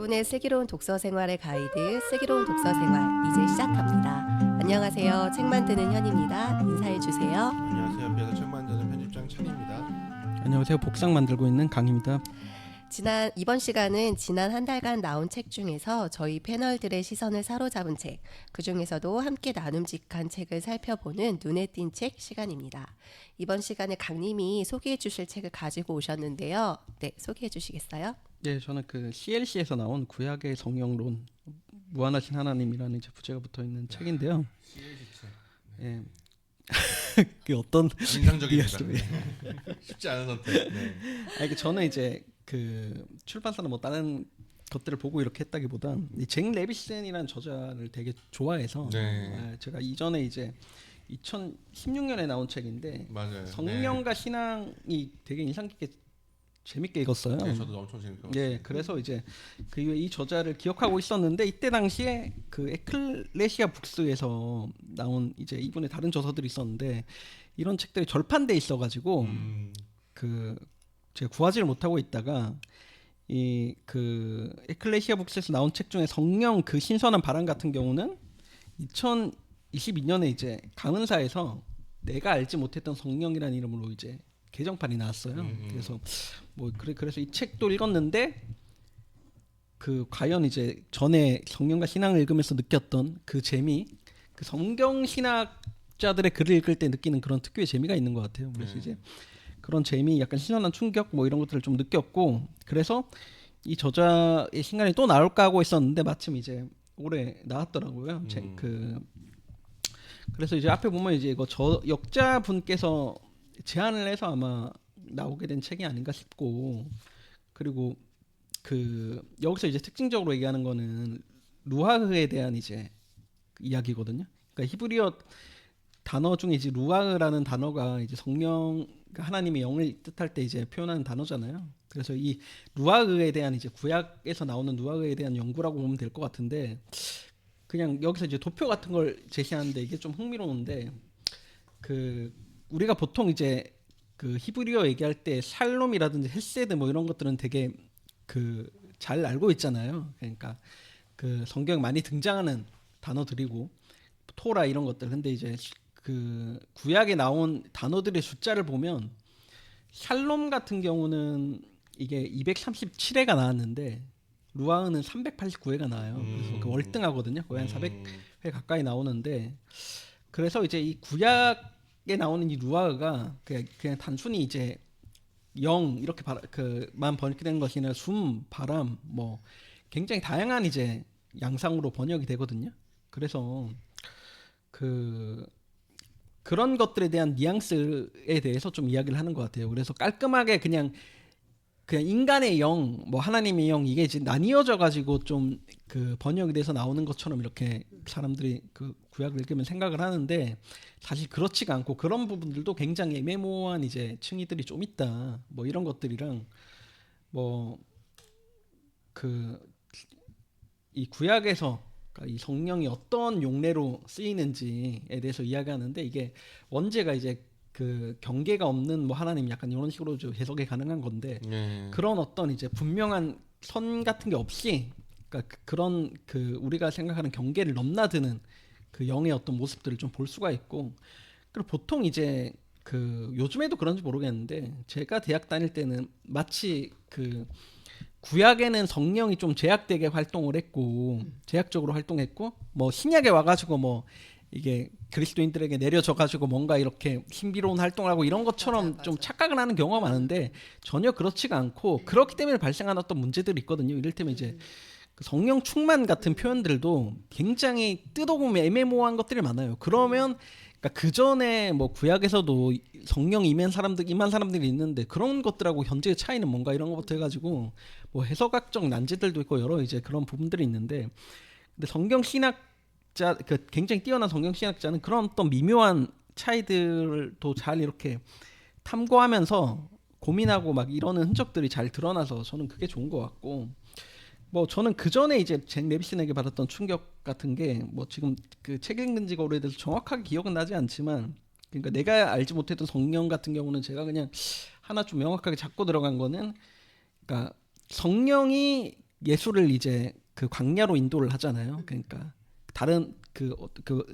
여러분의 슬기로운 독서 생활의 가이드 슬기로운 독서 생활 이제 시작합니다. 안녕하세요. 책 만드는 현입니다. 인사해 주세요. 안녕하세요. 옆에서 책 만드는 편집장 찬입니다. 안녕하세요. 복상 만들고 있는 강입니다. 이번 시간은 지난 한 달간 나온 책 중에서 저희 패널들의 시선을 사로잡은 책, 그 중에서도 함께 나눔직한 책을 살펴보는 눈에 띈 책 시간입니다. 이번 시간에 강님이 소개해 주실 책을 가지고 오셨는데요. 네, 소개해 주시겠어요? 네, 저는 그 CLC에서 나온 구약의 성령론 무한하신 하나님이라는 이제 부제가 붙어 있는 책인데요. 예. 그 어떤 인상적입니다. 쉽지 않은 선택. 네. 아니 저는 이제 그 출판사나 뭐 다른 것들을 보고 이렇게 했다기보다 이 잭 레비슨이라는 저자를 되게 좋아해서 네. 제가 이전에 이제 2016년에 나온 책인데 맞아요. 성령과 신앙이 되게 인상 깊게 재밌게 읽었어요. 네, 저도 엄청 재밌게 봤어요. 네, 그래서 이제 그 이후에 이 저자를 기억하고 있었는데 이때 당시에 그 에클레시아 북스에서 나온 이제 이분의 다른 저서들이 있었는데 이런 책들이 절판돼 있어가지고 그 제가 구하지를 못하고 있다가 이 그 에클레시아 북스에서 나온 책 중에 성령 그 신선한 바람 같은 경우는 2022년에 이제 강은사에서 내가 알지 못했던 성령이라는 이름으로 이제 개정판이 나왔어요. 그래서 뭐 그래서 이 책도 읽었는데 그 과연 이제 전에 성령과 신앙을 읽으면서 느꼈던 그 재미, 그 성경 신학자들의 글을 읽을 때 느끼는 그런 특유의 재미가 있는 것 같아요. 그래서 이제 그런 재미, 약간 신선한 충격 뭐 이런 것들을 좀 느꼈고 그래서 이 저자의 신간이 또 나올까 하고 있었는데 마침 이제 올해 나왔더라고요. 그래서 이제 앞에 보면 이제 이거 역자분께서 제안을 해서 아마 나오게 된 책이 아닌가 싶고 그리고 그 여기서 이제 특징적으로 얘기하는 거는 루하흐에 대한 이제 이야기거든요. 그러니까 히브리어 단어 중에 이제 루하흐라는 단어가 이제 성령 하나님의 영을 뜻할 때 이제 표현하는 단어잖아요. 그래서 이 루하흐에 대한 이제 구약에서 나오는 루하흐에 대한 연구라고 보면 될 것 같은데 그냥 여기서 이제 도표 같은 걸 제시하는데 이게 좀 흥미로운데 그 우리가 보통 이제 그 히브리어 얘기할 때 샬롬이라든지 헤세드 뭐 이런 것들은 되게 그 잘 알고 있잖아요. 그러니까 그 성경 많이 등장하는 단어들이고 토라 이런 것들. 근데 이제 그 구약에 나온 단어들의 숫자를 보면 샬롬 같은 경우는 이게 237회가 나왔는데 루아흐는 389회가 나와요. 그래서 그 월등하거든요. 거의 한 400회 가까이 나오는데 그래서 이제 이 구약에 나오는 이 루아흐가 그냥 단순히 이제 영 이렇게 그만 번역된 것이 아니라 숨, 바람 뭐 굉장히 다양한 이제 양상으로 번역이 되거든요. 그래서 그런 것들에 대한 뉘앙스에 대해서 좀 이야기를 하는 것 같아요. 그래서 깔끔하게 그냥 인간의 영, 뭐 하나님의 영 이게 이제 나뉘어져 가지고 좀 그 번역이 돼서 나오는 것처럼 이렇게 사람들이 그 구약을 읽으면 생각을 하는데 사실 그렇지가 않고 그런 부분들도 굉장히 애매모호한 이제 층위들이 좀 있다. 뭐 이런 것들이랑 뭐 이 구약에서 그러니까 이 성령이 어떤 용례로 쓰이는지에 대해서 이야기하는데 이게 원제가 이제 그 경계가 없는 뭐 하나님 약간 이런 식으로 좀 해석이 가능한 건데 그런 어떤 이제 분명한 선 같은 게 없이 그러니까 그런 그 우리가 생각하는 경계를 넘나드는 그 영의 어떤 모습들을 좀 볼 수가 있고 그리고 보통 이제 그 요즘에도 그런지 모르겠는데 제가 대학 다닐 때는 마치 그 구약에는 성령이 좀 제약되게 활동을 했고 제약적으로 활동했고 뭐 신약에 와가지고 뭐 이게 그리스도인들에게 내려져가지고 뭔가 이렇게 신비로운 활동을 하고 이런 것처럼 맞아. 좀 착각을 하는 경우가 많은데 전혀 그렇지가 않고 그렇기 때문에 발생한 어떤 문제들이 있거든요. 이를테면 이제 그 성령 충만 같은 표현들도 굉장히 뜯어보면 애매모호한 것들이 많아요. 그러면 그러니까 그 전에 뭐 구약에서도 성령 임한 사람들이 있는데 그런 것들하고 현재의 차이는 뭔가 이런 것부터 해가지고 뭐 해석학적 난제들도 있고 여러 이제 그런 부분들이 있는데 근데 성경 신학자 그 굉장히 뛰어난 성경 신학자는 그런 어떤 미묘한 차이들도 잘 이렇게 탐구하면서 고민하고 막 이러는 흔적들이 잘 드러나서 저는 그게 좋은 것 같고 뭐 저는 그 전에 이제 잭 레비슨에게 받았던 충격 같은 게 뭐 지금 그 책 읽은 지가 오래돼서 정확하게 기억은 나지 않지만 그러니까 내가 알지 못했던 성령 같은 경우는 제가 그냥 하나 좀 명확하게 잡고 들어간 거는 그러니까 성령이 예수를 이제 그 광야로 인도를 하잖아요. 그러니까 다른 그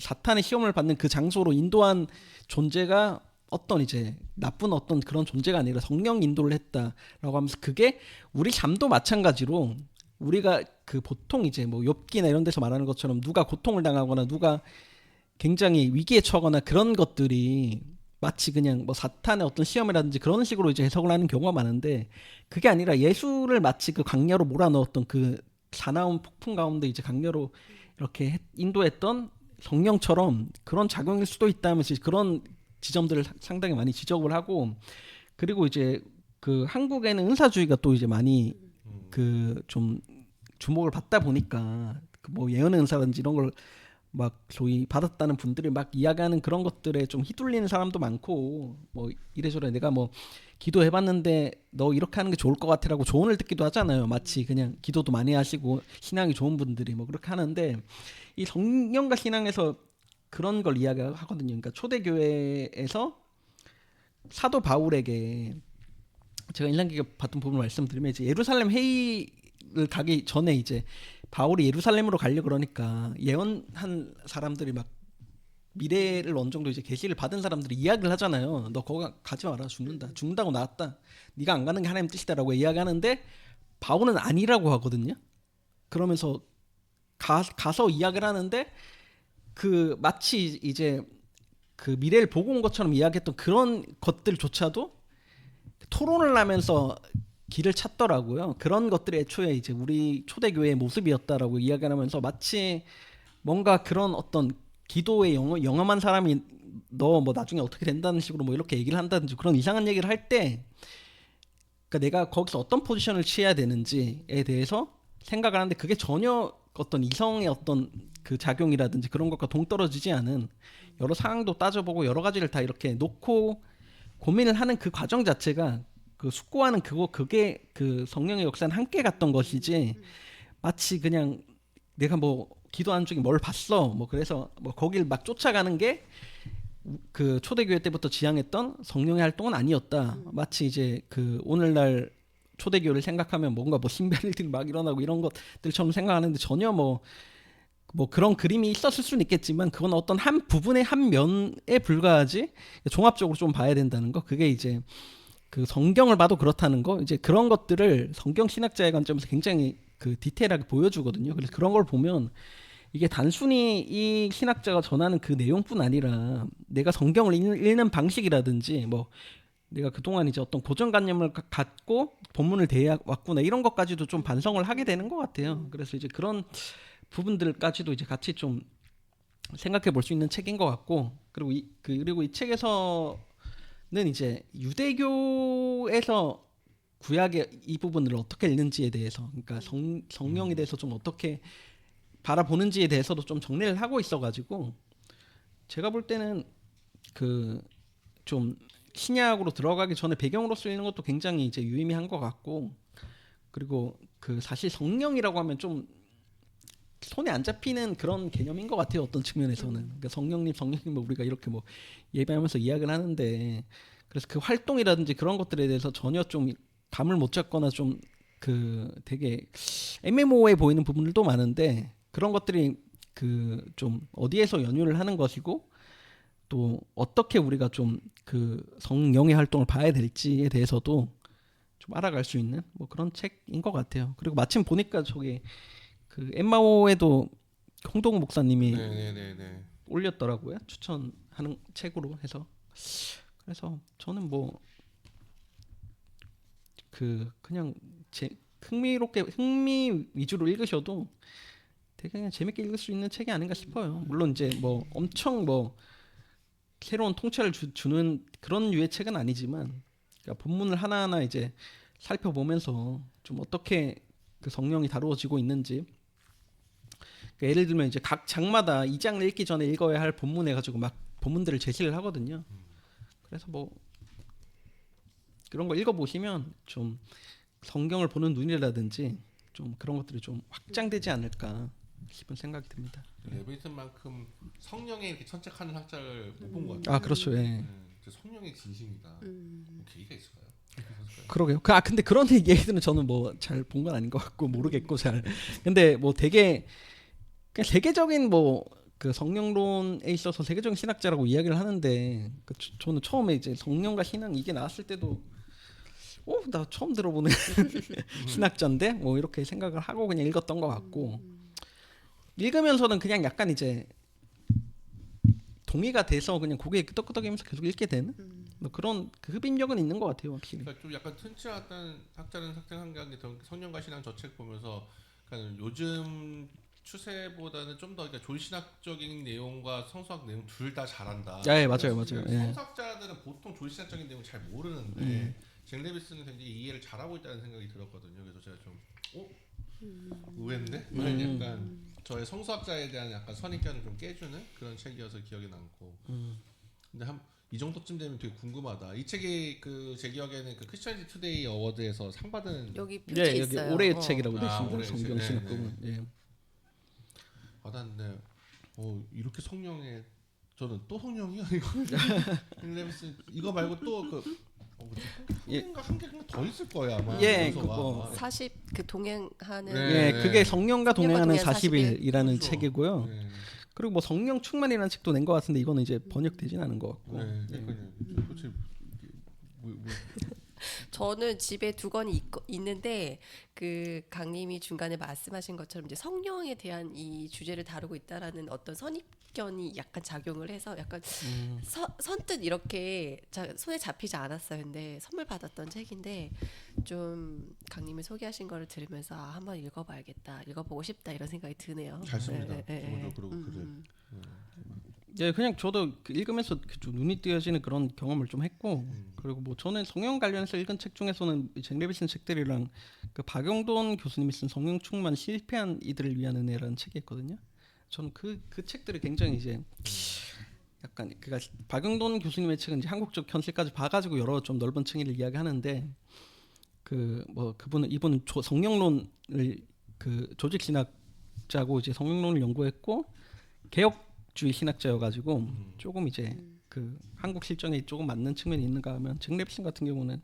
사탄의 시험을 받는 그 장소로 인도한 존재가 어떤 이제 나쁜 어떤 그런 존재가 아니라 성령 인도를 했다라고 하면서 그게 우리 삶도 마찬가지로 우리가 그 보통 이제 뭐 욥기나 이런 데서 말하는 것처럼 누가 고통을 당하거나 누가 굉장히 위기에 처하거나 그런 것들이 마치 그냥 뭐 사탄의 어떤 시험이라든지 그런 식으로 이제 해석을 하는 경우가 많은데 그게 아니라 예수를 마치 그 강야로 몰아넣었던 그 사나운 폭풍 가운데 이제 강야로 이렇게 인도했던 성령처럼 그런 작용일 수도 있다면서 그런 지점들을 상당히 많이 지적을 하고 그리고 이제 그 한국에는 은사주의가 또 이제 많이 그 좀 주목을 받다 보니까 그뭐 예언의 은사라든지 이런 걸 막 소위 받았다는 분들이 막 이야기하는 그런 것들에 좀 휘둘리는 사람도 많고 뭐 이래저래 내가 뭐 기도해봤는데 너 이렇게 하는 게 좋을 것 같아라고 조언을 듣기도 하잖아요. 마치 그냥 기도도 많이 하시고 신앙이 좋은 분들이 뭐 그렇게 하는데 이 성령과 신앙에서 그런 걸 이야기하거든요. 그러니까 초대교회에서 사도 바울에게 제가 인상 깊게 봤던 부분을 말씀드리면 이제 예루살렘 회의를 가기 전에 이제 바울이 예루살렘으로 가려 그러니까 예언한 사람들이 막 미래를 어느 정도 이제 계시를 받은 사람들이 이야기를 하잖아요. 너 거기 가지 마라 죽는다. 죽는다고 나왔다. 네가 안 가는 게 하나님 뜻이다라고 이야기하는데 바울은 아니라고 하거든요. 그러면서 가서 이야기를 하는데 그 마치 이제 그 미래를 보고 온 것처럼 이야기했던 그런 것들조차도 토론을 하면서 길을 찾더라고요. 그런 것들이 애초에 이제 우리 초대교회의 모습이었다라고 이야기를 하면서 마치 뭔가 그런 어떤 기도에 영험한 사람이 너 뭐 나중에 어떻게 된다는 식으로 뭐 이렇게 얘기를 한다든지 그런 이상한 얘기를 할 때 그러니까 내가 거기서 어떤 포지션을 취해야 되는지에 대해서 생각을 하는데 그게 전혀 어떤 이성의 어떤 그 작용이라든지 그런 것과 동떨어지지 않은 여러 상황도 따져보고 여러 가지를 다 이렇게 놓고 고민을 하는 그 과정 자체가 그 숙고하는 그게 그 성령의 역사는 함께 갔던 것이지 마치 그냥 내가 뭐 기도하는 중에 뭘 봤어 뭐 그래서 뭐 거길 막 쫓아가는 게 그 초대교회 때부터 지향했던 성령의 활동은 아니었다. 마치 이제 그 오늘날 초대교회를 생각하면 뭔가 뭐 신비일들이 막 일어나고 이런 것들처럼 생각하는데 전혀 뭐 그런 그림이 있었을 수는 있겠지만 그건 어떤 한 부분의 한 면에 불과하지 종합적으로 좀 봐야 된다는 거. 그게 이제 그 성경을 봐도 그렇다는 거. 이제 그런 것들을 성경 신학자의 관점에서 굉장히 그 디테일하게 보여주거든요. 그래서 그런 걸 보면 이게 단순히 이 신학자가 전하는 그 내용뿐 아니라 내가 성경을 읽는 방식이라든지 뭐 내가 그동안 이제 어떤 고정관념을 갖고 본문을 대해왔구나 이런 것까지도 좀 반성을 하게 되는 것 같아요. 그래서 이제 그런 부분들까지도 이제 같이 좀 생각해 볼 수 있는 책인 것 같고 그리고 이 책에서는 이제 유대교에서 구약의 이 부분을 어떻게 읽는지에 대해서 그러니까 성령에 대해서 좀 어떻게 바라보는지에 대해서도 좀 정리를 하고 있어가지고 제가 볼 때는 그 좀 신약으로 들어가기 전에 배경으로 쓰이는 것도 굉장히 이제 유의미한 것 같고 그리고 그 사실 성령이라고 하면 좀 손에 안 잡히는 그런 개념인 것 같아요. 어떤 측면에서는 그러니까 성령님 뭐 우리가 이렇게 뭐 예배하면서 이야기를 하는데 그래서 그 활동이라든지 그런 것들에 대해서 전혀 좀 감을 못 잡거나 좀 그 되게 애매모호해 보이는 부분들도 많은데 그런 것들이 그 좀 어디에서 연유를 하는 것이고 또 어떻게 우리가 좀 그 성령의 활동을 봐야 될지에 대해서도 좀 알아갈 수 있는 뭐 그런 책인 것 같아요. 그리고 마침 보니까 저기 그 엠마오에도 홍동욱 목사님이 네네네네. 올렸더라고요. 추천하는 책으로 해서. 그래서 저는 뭐 그 그냥 흥미 위주로 읽으셔도 되게 그냥 재밌게 읽을 수 있는 책이 아닌가 싶어요. 물론 이제 뭐 엄청 뭐 새로운 통찰을 주는 그런 류의 책은 아니지만 그러니까 본문을 하나하나 이제 살펴보면서 좀 어떻게 그 성령이 다루어지고 있는지 그러니까 예를 들면 이제 각 장마다 이 장을 읽기 전에 읽어야 할 본문 해가지고 막 본문들을 제시를 하거든요. 그래서 뭐 그런 거 읽어보시면 좀 성경을 보는 눈이라든지 좀 그런 것들이 좀 확장되지 않을까 싶은 생각이 듭니다. 레빈슨만큼 성령에 이렇게 천착하는 학자를 못 본 것 같아요. 아 그렇죠. 예. 성령의 진심이다. 계기가 있을까요? 그러게요. 근데 그런 얘기들은 저는 뭐 잘 본 건 아닌 것 같고 모르겠고 잘. 근데 뭐 되게 그냥 세계적인 뭐 그 성령론에 있어서 세계적인 신학자라고 이야기를 하는데 저는 처음에 이제 성령과 신앙 이게 나왔을 때도 나 처음 들어보는 신학자인데 뭐 이렇게 생각을 하고 그냥 읽었던 것 같고 읽으면서는 그냥 약간 이제 동의가 돼서 그냥 고개 끄덕끄덕이면서 계속 읽게 되는 뭐 그런 그 흡입력은 있는 것 같아요 확실히. 그러니까 좀 약간 튼튼한 학자는 학자한게 성령과 신앙 저 책 보면서 그러니까 요즘 추세보다는 좀 더 그러니까 졸신학적인 내용과 성서학 내용 둘 다 잘한다. 예, 맞아요. 예. 성서학자들은 보통 졸신학적인 내용 잘 모르는데 잭 레비슨은 굉장히 이해를 잘하고 있다는 생각이 들었거든요. 그래서 제가 좀 의외인데 약간 저의 성서학자에 대한 약간 선입견을 좀 깨주는 그런 책이어서 기억에 남고. 근데 이 정도쯤 되면 되게 궁금하다. 이 책이 그 제 기억에는 그 크리스천리티 투데이 어워드에서 상 받은 여기 표지 여기 있어요. 올해의 책이라고 되어 올해의 있습니다. 성경 책. 신학 네, 부분. 예. 받았는데 이렇게 성령에 저는 또 성령이야 이거. 레비슨 이거 말고 또그 한 개 더 있을 거야 아마. 예, 그거 40 그 동행하는 예, 그게 성령과 동행하는 동행 40일이라는 그렇죠. 책이고요. 네. 그리고 뭐 성령 충만이라는 책도 낸 것 같은데 이거는 이제 번역되진 않은 것 같고. 그렇지. 저는 집에 두 권이 있는데 그 강님이 중간에 말씀하신 것처럼 이제 성령에 대한 이 주제를 다루고 있다라는 어떤 선입견이 약간 작용을 해서 약간 선뜻 이렇게 손에 잡히지 않았어요. 근데 선물 받았던 책인데 좀 강님이 소개하신 거를 들으면서 한번 읽어봐야겠다, 읽어보고 싶다 이런 생각이 드네요. 잘 씁니다. 네. 그리고 그래. 예, 그냥 저도 읽으면서 좀 눈이 띄어지는 그런 경험을 좀 했고, 그리고 뭐 저는 성령 관련해서 읽은 책 중에서는 잭 레비슨 책들이랑 그 박용돈 교수님이 쓴 성령 충만 실패한 이들을 위한 은혜라는 책이 있거든요. 저는 그 책들이 굉장히 이제 약간 그러니까 박용돈 교수님의 책은 이제 한국적 현실까지 봐가지고 여러 좀 넓은 층위를 이야기하는데 이분은 성령론을 그 조직 신학자고 이제 성령론을 연구했고 개혁주의 신학자여가지고 조금 이제 그 한국 실정에 조금 맞는 측면이 있는가 하면 잭 레비슨 같은 경우는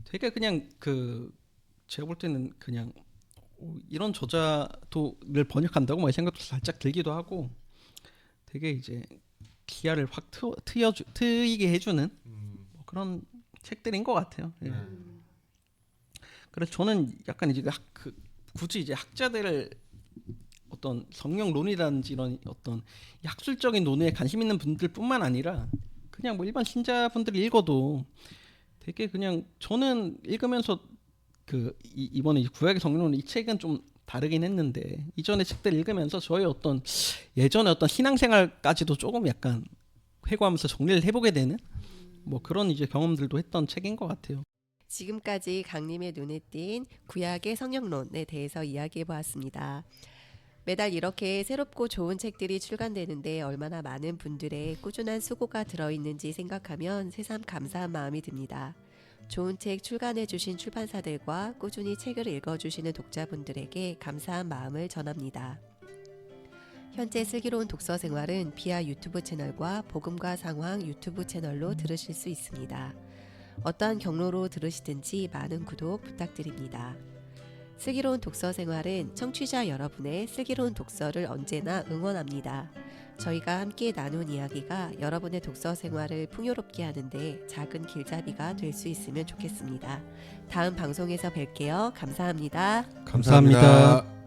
되게 그냥 그 제가 볼 때는 그냥 이런 저자도를 번역한다고 뭐 생각도 살짝 들기도 하고 되게 이제 기아를 확 트이게 해주는 뭐 그런 책들인 것 같아요. 예. 그래서 저는 약간 이제 굳이 이제 학자들을 어떤 성령론이라든지 이런 어떤 학술적인 논의에 관심 있는 분들뿐만 아니라 그냥 뭐 일반 신자분들이 읽어도 되게 그냥 저는 읽으면서 이번에 구약의 성령론 이 책은 좀 다르긴 했는데 이전의 책들 읽으면서 저의 어떤 예전의 어떤 신앙생활까지도 조금 약간 회고하면서 정리를 해보게 되는 뭐 그런 이제 경험들도 했던 책인 것 같아요. 지금까지 강님의 눈에 띈 구약의 성령론에 대해서 이야기해 보았습니다. 매달 이렇게 새롭고 좋은 책들이 출간되는데 얼마나 많은 분들의 꾸준한 수고가 들어있는지 생각하면 새삼 감사한 마음이 듭니다. 좋은 책 출간해 주신 출판사들과 꾸준히 책을 읽어주시는 독자분들에게 감사한 마음을 전합니다. 현재 슬기로운 독서 생활은 비아 유튜브 채널과 복음과 상황 유튜브 채널로 들으실 수 있습니다. 어떠한 경로로 들으시든지 많은 구독 부탁드립니다. 슬기로운 독서 생활은 청취자 여러분의 슬기로운 독서를 언제나 응원합니다. 저희가 함께 나눈 이야기가 여러분의 독서 생활을 풍요롭게 하는데 작은 길잡이가 될 수 있으면 좋겠습니다. 다음 방송에서 뵐게요. 감사합니다. 감사합니다.